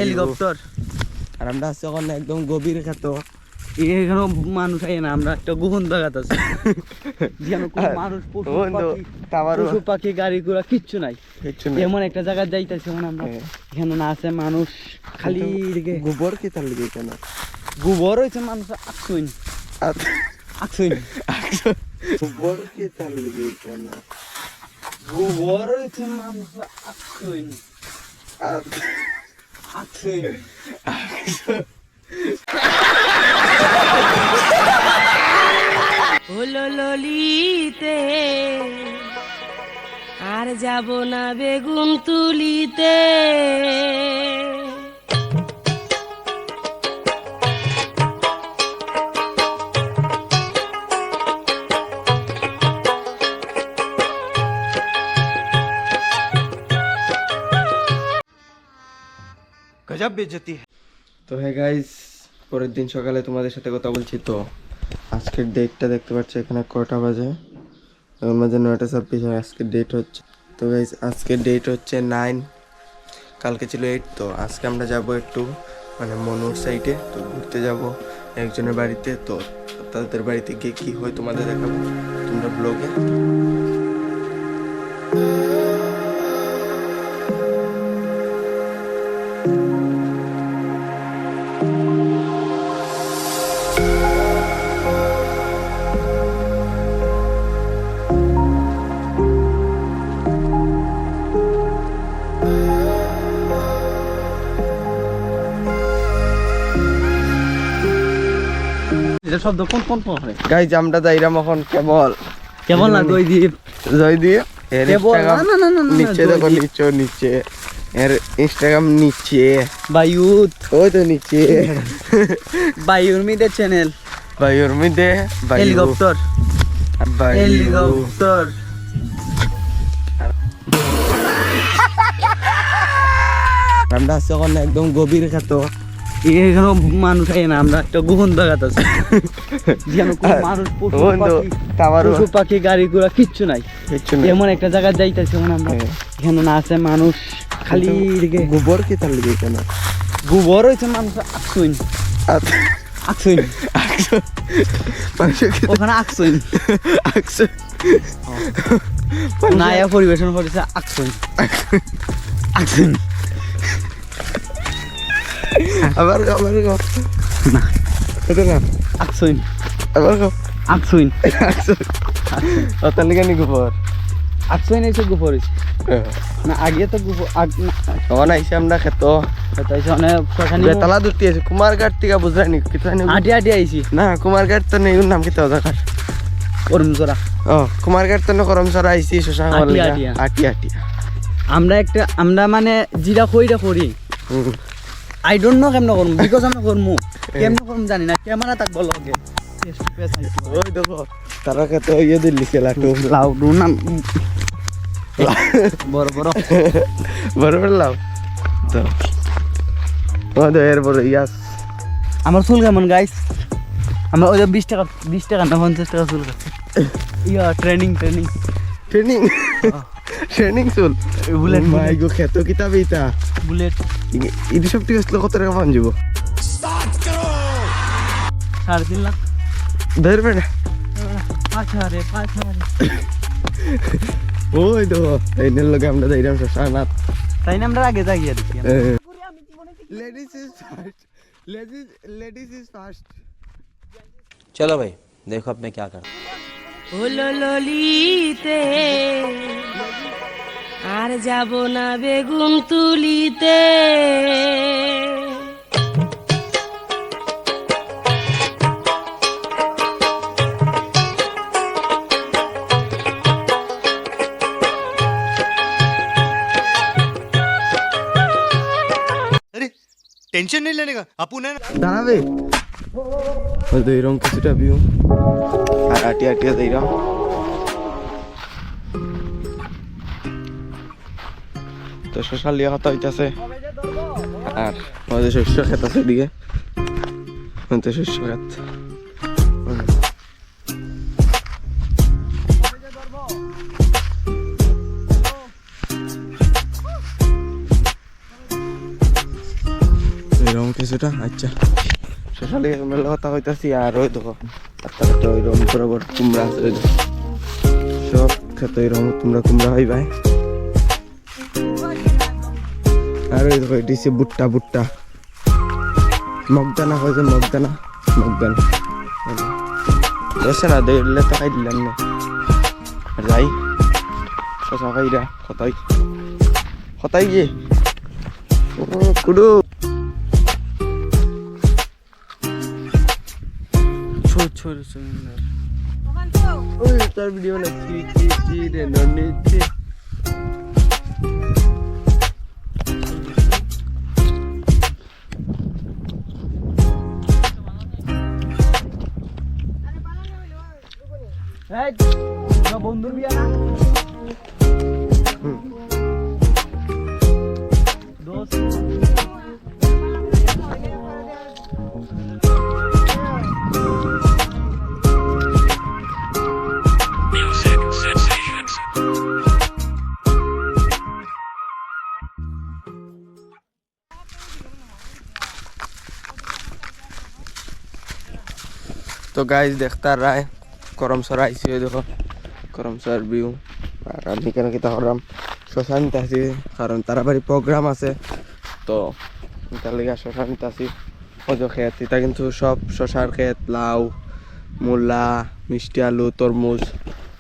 Helicopter আর আমরা আছি ওখানে একদম গভীর খাত। এখানে মানুষ আই না, আমরা একটা গোপন জায়গাতে আছি যেন কোনো মানুষ পশু পাখি গাড়ি ঘোড়া কিচ্ছু নাই, এমন একটা জায়গায় যাইতেছি মানে আমরা। এখানে না আছে মানুষ, খালি গোবর কি তার লিগে কেন গোবর হয়েছে মানুষ আকসুইন আকসুইন গোবর কি তার লিগে কেন গোবর হয়েছে মানুষ আকসুইন আকসুইন হলো ললিতে আর যাব না বেগুন তুলিতে। গজব বেজতি। তো হে গাইস, পরের দিন সকালে তোমাদের সাথে কথা বলছি। তো আজকের ডেটটা দেখতে পাচ্ছ এখানে কটা বাজে, এখন বাজে 9:26। আজকের ডেট হচ্ছে, তো গাইস আজকের ডেট হচ্ছে 9, কালকে ছিল 8। তো আজকে আমরা যাব একটু মানে মনুর সাইডে, তো ঘুরতে যাব একজনের বাড়িতে। তো তাদের বাড়িতে গিয়ে কী হয় তোমাদের দেখাবো তোমরা ব্লগে। শব্দ কোন কোন পরে গাইজ আমরা যাইরাম এখন কেবল না জয়দীপ জয়দীপ এর কেবল ইনস্টাগ্রাম নিচে দেখো, নিচে এর ইনস্টাগ্রাম নিচে বায়ুত, ওই তো নিচে বায়ুর মিদে চ্যানেল, বায়ুর মধ্যে হেলিকপ্টার হেলিকপ্টার আমরা আছি ওখানে একদম গভীর খাত। এখানে মানুষ আই না, আমরা একটা গোপন জায়গাতে আছি যেন কোনো মানুষ পশু পাখি গাড়ি ঘোড়া কিচ্ছু নাই, এমন একটা জায়গায় যাইতেছি মানে আমরা। এখানে না আছে মানুষ, খালি গোবর কি তার লিগে কেন গোবর হয়েছে মানুষ আকসুইন আকসুইন ওখানে আকসুইন নায়া পরিবেশন করেছে আকসুইন আকসুইন আবার না এটা না আকসুইন আবার আকসুইন ও তার লিগে নি গোবর আকসুইন এসে গোবর হয়েছে না, আগে তো গোবর তখন আইসে আমরা খেত বেতালা দুটি আছে কুমারঘাট থেকে বুঝলানি আটি আটি আইছি না, কুমারঘাট তো নেই, নাম কি তো জায়গার করমজোড়া। ও কুমারঘাট তো করমসরা আইছি শশাঙ্ক আটি আটি। আমরা মানে জিরা কইরা করি, আই ডোন্ট নো কেমন করম, বিকজ আমরা করমু কেমন করম জানি না, ক্যামেরা তাক বল লাগে ওই দেখো তারা কত ইয়ে দিল্লি লাটু লাউ না বড় বড় বড় বড় লাউ। তো ওদের এর বড় ইয়াস আমার চুল কেমন গাইস, আমার ওই 20 টাকা না 50 টাকা চুল কাটছে। ইয়া ট্রেনিং চুল বুলেট মাই গো খেতো কিতাব এইটা বুলেট ইদি সব ঠিক আসলে কত টাকা পান যাব? 3.5 লাখ ধরবে না 5,000 ওই দেখো এই নেল লগে আমরা যাইরাম শশানাথ, তাই না? আমরা আগে যাই আর কি। Ladies is fast. चलो भाई देखो अब मैं क्या कर হলো ললিতে আর যাব না বেগুন তুলিতে। टेंशन नहीं लेने का अपुन है দাঁড়াবে ওই তো এরকম কিছুটা ভিউ আর আটিয়া যাইরাম। তো শশা লিয়া কথা হইতাছে আর আমাদের শস্য ক্ষেত আছে এদিকে, শস্য ক্ষেত। এরকম কিছুটা আচ্ছা শশালে মেলা কথা হইতাছি আর ওই দেখো রাস্তাঘাটে ওইরকম বরাবর কুমড়া আছে ওই দেখো সব খেতে এরকম তোমরা কুমড়া হয় ভাই আর ওই দেখো এটি ভুট্টা ভুট্টা মগদানা হয় যে মগদানা মগদানা এসে না দেখলে তো খাই দিলাম না যাই শশা খাইরা খতাই খতাই গিয়ে কুড়ু ছোট ছোট ওই তার ভিডিও না কি রে ননিতে বন্ধুর বিয়া না দোস্ত তো গাইজ দেখতে রায় করমসর আইসি দেখো করমসর ভিউ আর আমি কেন কি তাহরাম শ্মশানিতে আছি কারণ তারা বাড়ি প্রোগ্রাম আছে তো তার লেগে শ্মশানিতে আছি ওই যে ক্ষেত এটা কিন্তু সব শশার ক্ষেত লাউ মূলা মিষ্টি আলু তরমুজ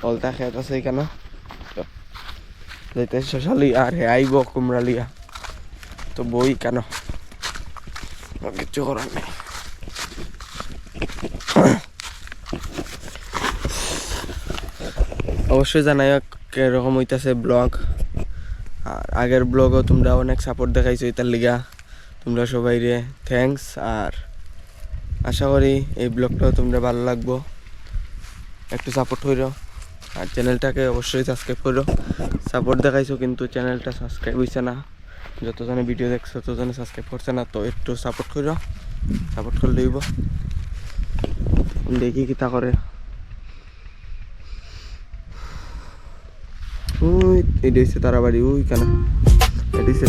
অলতা ক্ষেত আছে এখানে তো যাইতে শশা লিয়া আর হে আইব কুমড়া লিয়া তো বই কেন কিছু করার নেই অবশ্যই জানাই কিরকম হইতাছে ব্লগ আর আগের ব্লগও তোমরা অনেক সাপোর্ট দেখাইছো এটার লিগা তোমরা সবাই রে থ্যাঙ্কস আর আশা করি এই ব্লগটাও তোমরা ভালো লাগবো একটু সাপোর্ট করো আর চ্যানেলটাকে অবশ্যই সাবস্ক্রাইব করো সাপোর্ট দেখাইছো কিন্তু চ্যানেলটা সাবস্ক্রাইব হইছে না যতজনে ভিডিও দেখছো ততজনে সাবস্ক্রাইব করছে না তো একটু সাপোর্ট করো সাপোর্ট করলে হইব দেখি কি তা করে ওই এটা হচ্ছে তারা বাড়ি ওই কেন এটা হচ্ছে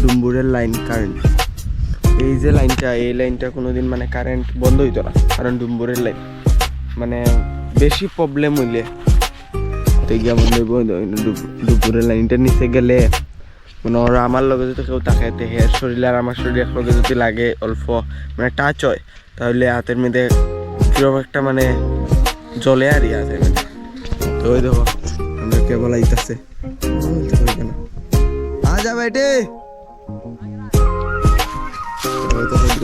ডুম্বুরের লাইন কারেন্ট এই যে লাইনটা এই লাইনটা কোনোদিন মানে কারেন্ট বন্ধ হইতো না কারণ ডুম্বুরের লাইন মানে বেশি প্রবলেম হইলে তো গিয়া বন্ধ হইব ডুম্বুরের লাইনটা নিচে গেলে মনে হয় আমার লগে যদি কেউ তাকাইতে হের শরীরে আর আমার শরীরে একলগে যদি লাগে অল্প মানে টাচ হয় তাহলে হাতের মধ্যে কিরকম একটা মানে জলে আর আছে তো ওই দেখো আমরা কেবল আইতাছে আজা বেটে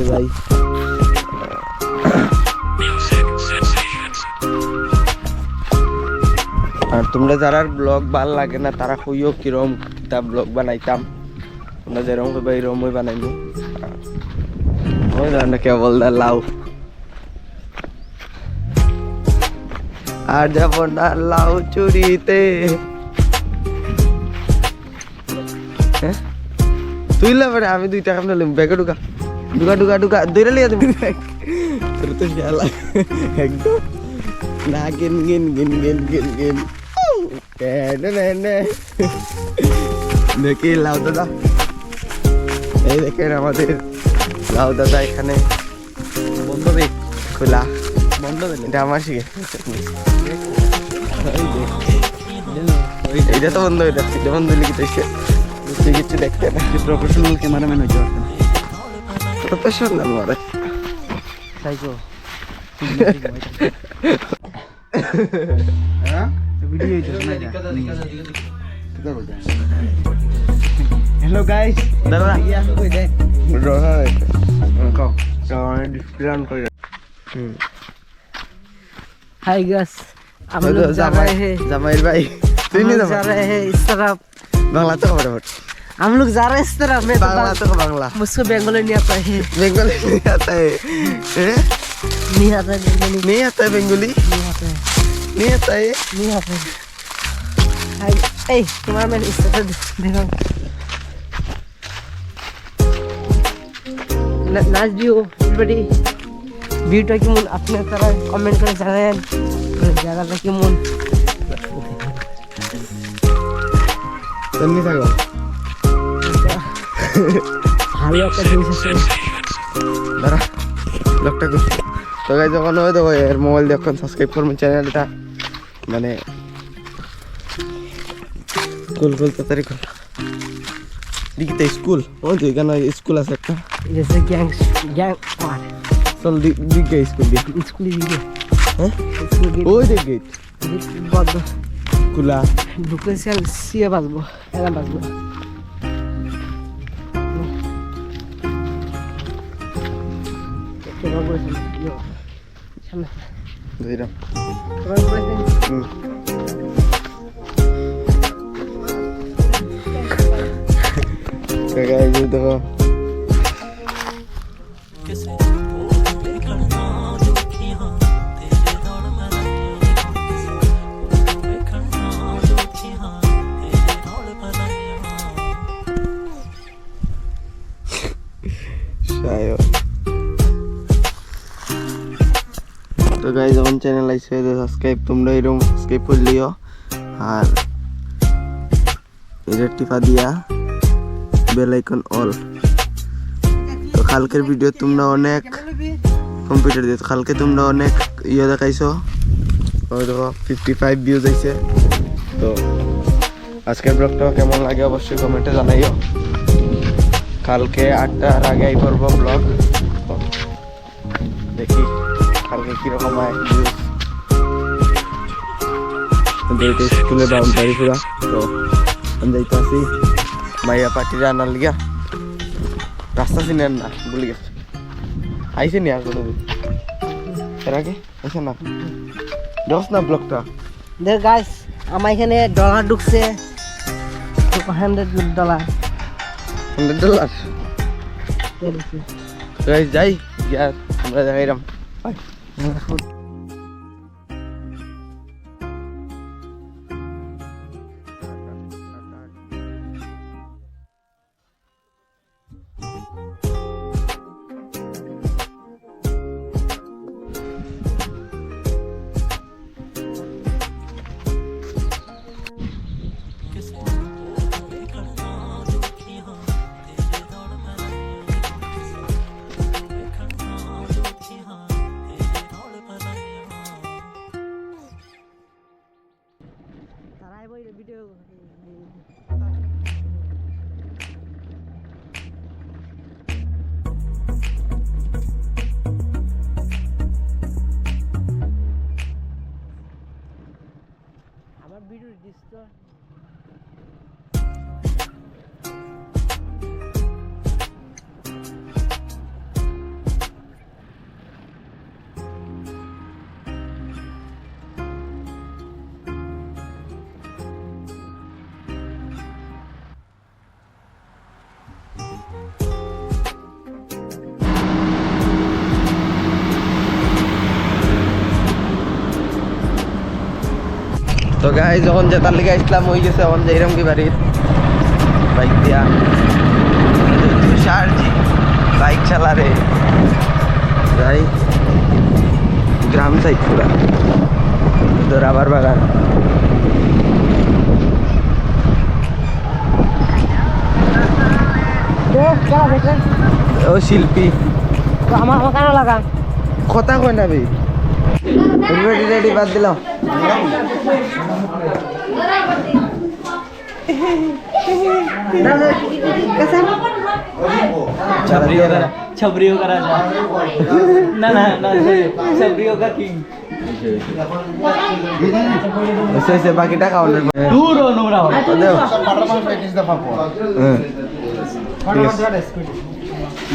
ভাই আর তোমরা যারা ব্লগ ভাল লাগে না তারা কইও কিরম কিতা ব্লগ বানাইতাম তোমরা যেরকম কইবা এরকমই বানাইবো ওই না কেবল দা লাউ আর যাব না লাউ চুরিতে তুই লাভে আমি 2 টাকা নিলাম ব্যাগে ঢুকা ঢুকা ঢুকা ঢুকা দৌড়ে লিয়া তুমি তোর তো খেয়াল একদম না গিন গিন গিন গিন গিন গিন দেখি লাউ দাদা এই দেখেন আমাদের লাউ দাদা এখানে বন্ধ রে খোলা বন্ধ রে এটা আমার শিখে এইটা তো বন্ধ হয়ে যাচ্ছে বন্ধ লিখে কিছু দেখতে না প্রফেশনাল ক্যামেরাম্যান হইতে পারতেন প্রফেশনাল মারে তাই তো হ্যাঁ ভিডিও হইতো না হ্যালো গাইস দাদা ইয়া কই দে রহাই কও কারণ ডিসপ্লে অন করে हाय गाइस हम लोग जा रहे हैं জামাইর ভাই তুই নি जा रहे हैं इस तरफ বাংলা তো খবর हम लोग जा रहे हैं इस तरफ मैं बांग्ला तो बांग्ला मुझको बंगाली नहीं आता है बंगाली नहीं आता है नहीं आता है बंगाली नहीं आता है बंगाली नहीं आता है नहीं आता है नहीं आता है हाय ए तुम्हारा मैं इस तरफ देखो नाच भी हो एवरीबॉडी ভিডিওটা কেমন আপনারা কমেন্ট করে জানাবেন জায়গাটা কেমন তুমি থাকো ভালো একটা জিনিস আছে দাঁড়া ব্লগটা কর। তো গাইস যখন হয় তো এর মোবাইল দিয়ে এখন সাবস্ক্রাইব করবেন চ্যানেলটা, মানে কুল তাড়াতাড়ি কর। দিকে স্কুল, ওই তো এখানে স্কুল আছে একটা, जैसे गैंग और চল দিকে স্কুল দিয়ে। स्कूल दिखे হ্যাঁ स्कूल की ওই দেখ গেট बहुत খোলা। ঢুকলে সিয়ে বাজবো, এরা বাজবো। কেমন করেছেন সামনে ধইরা কেমন করেছেন? তো গাইস দেখো তো গাইস যখন চ্যানেল আইছে সাবস্ক্রাইব তোমরা এরকম সাবস্ক্রাইব করলিও, আর এটা টিপা দিয়া বেল আইকন অল। তো কালকের ভিডিও তোমরা অনেক কম্পিউটার দিয়ে কালকে তোমরা অনেক ইয়ে দেখাইছো, ওই দেখো 55 ভিউজ আইছে। তো আজকের ব্লগটা কেমন লাগে অবশ্যই কমেন্টে জানাইও। কালকে 8টার আগে আই করবো ব্লগ, দেখি কালকে কিরকম হয় ভিউজ। স্কুলে বাউন্ডারি পুরা, তো আমি যাইতে আসি মাইয়া পার্টিরা আনার লিগা। রাস্তা চিনেন না, ভুলে গেছে। আইসে নি আর কোনো এর আগে আইসে না, দেখছ না ব্লগটা। দেখ গাইস আমার এখানে ডলার ঢুকছে $100। $100 গাইস যাই গিয়া আমরা দেখাইলাম। তারাই বই ভিডিও আমার ভিডিও দিচ্ছ তো গাইস যখন যেতার লিগে আসলাম হয়ে গেছে, এখন যাইরাম কি বাড়ির বাইক দিয়া। তুষারজি বাইক চালারে যাই গ্রাম সাইড পুরা, তো রাবার বাগান। দেখলেন ও শিল্পী তো আমার আমার কারো লাগা কথা কয় না বে, রেডি রেডি বাদ দিলাম। छबरियों का राजा ना ना ना छबरियों का किंग ऐसे ऐसे बाकी टाका ऑर्डर दूर हो नोरा हो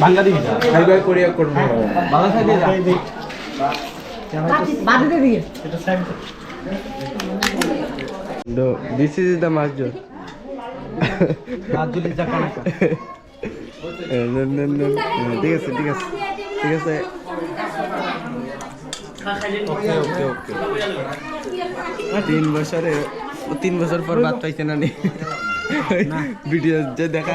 भांगा दी भाई भाई कोरिया कोड भांगा से दे বাদ দে দিকে No, this is the masjid. Majuli जाकाना का No, no, no. ঠিক আছে ঠিক আছে ঠিক আছে। ओके ओके ओके 3 বছর পর বাদ পাইছে না নি ভিডিও যে দেখা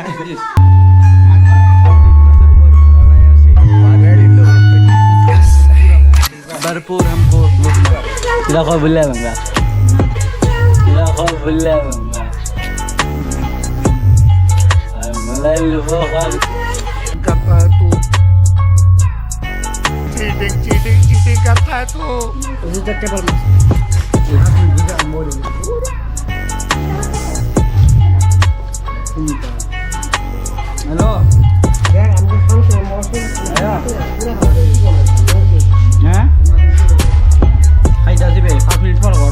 भरपूर हमको तेरा को बुला मंगा तेरा को बुला मंगा मलाई लो खाल kapatu বুঝতে কেবল হ্যালো দেখ আমি ফাংশন মশন হ্যাঁ খাইতে আসবে 5 মিনিট পর কর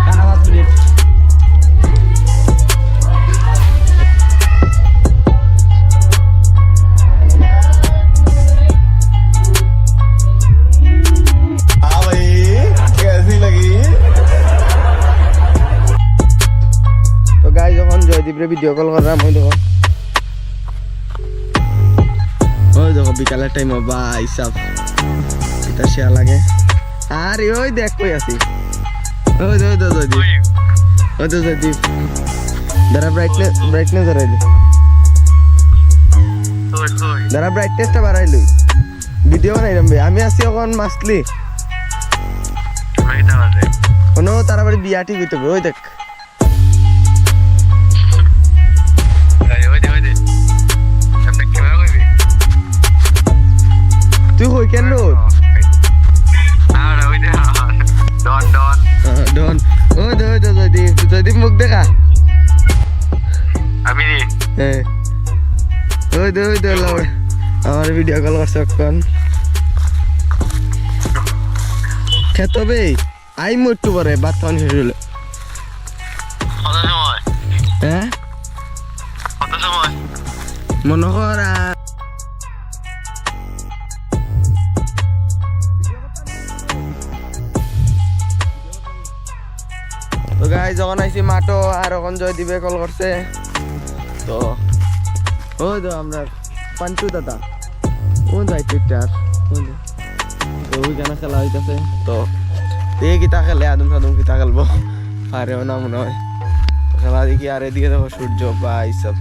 টানা 5 মিনিট हाँ भाई कैसी लगी तो गाइस যখন জয়দীপরে ভিডিও কল করলাম ওই দেখো বিকালের টাইম ভাই সব এটা শেয়ার লাগে আরে ওই দেখ কই আছি ওই জয়দীপ ওই তো জয়দীপ দাঁড়া ব্রাইটনেস ধরাইলি দাঁড়া ব্রাইটনেসটা বাড়াইলি ভিডিও বানাইলাম ভাই আমি আছি এখন মাসলি কোনো তাড়াতাড়ি বিয়া ঠিক হইতে হবে ওই দেখ তুই কই কেন ডন ওই দে জয়দীপ মুখ দেখা হ্যাঁ ওই দে আমার ভিডিও কল করছে এখন খেতে হবে আই একটু পরে ভাত খাওয়ান শেষ হলে হ্যাঁ মনে কর তো গাই যখন আইসি মাঠো আর এখন জয়দীপে কল করছে তো ওই তো আমরা পাঞ্চু দাদা কোন যাই টুইটার তো ওইখানে খেলা হইতেছে তো এই গীতা খেলে আদম সাদম গীতা খেলবো পারেও না মনে হয় তো খেলা দেখি আর এদিকে দেখো সূর্য বা এইসব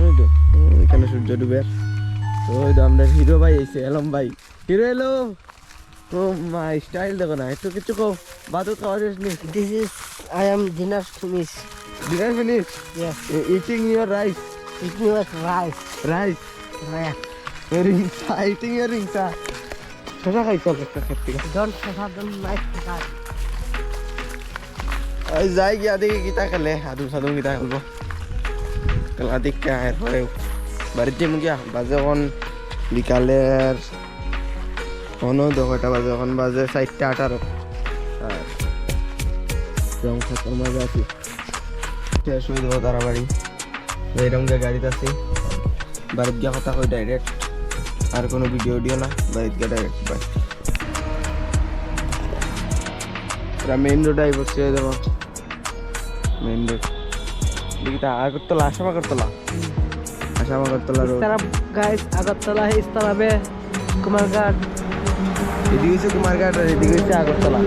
ওই তো ওইখানে সূর্য ডুবে তো ওই তো আমরা হিরো ভাই এসে এলাম ভাই হিরো এলো ও মাই স্টাইল দেখো না একটু কিছু কো বাদত খাওয়া শেষ নি This is I am dinner finish. Dinner finish Yes. Eating your rice It was rice. Rice Yeah. রিংসা ইটিং ইউর রিংসা শশা খাই চল একটা খেতে Don't have them nice that. ওই যাই গিয়া দেখি গীতা খেলে আদম সাদম গীতা খেলবো খেলা দেখে এরপরে বাড়ির যাবো গিয়া বাজে এখন বিকালের এখনো 10টা বাজে এখন বাজে 4টা 18 আর রং খাতার মাঝে আছি শেষ হয়ে দেবো তাড়াতাড়ি এইরকম গাড়িতে আছি বাড়িতে গিয়া কথা কই ডাইরেক্ট আর কোনো ভিডিও না বাড়িতে গিয়া ডাইরেক্ট বাই মেইন রোড আই বসে দেবো মেইন রোড দিকটা আগরতলা আসামাগরতলা রোড तरफ guys Agartala है इस तरफ है कुमारघाट এদিকে হচ্ছে কুমারঘাট আর এদিকে হচ্ছে আগরতলা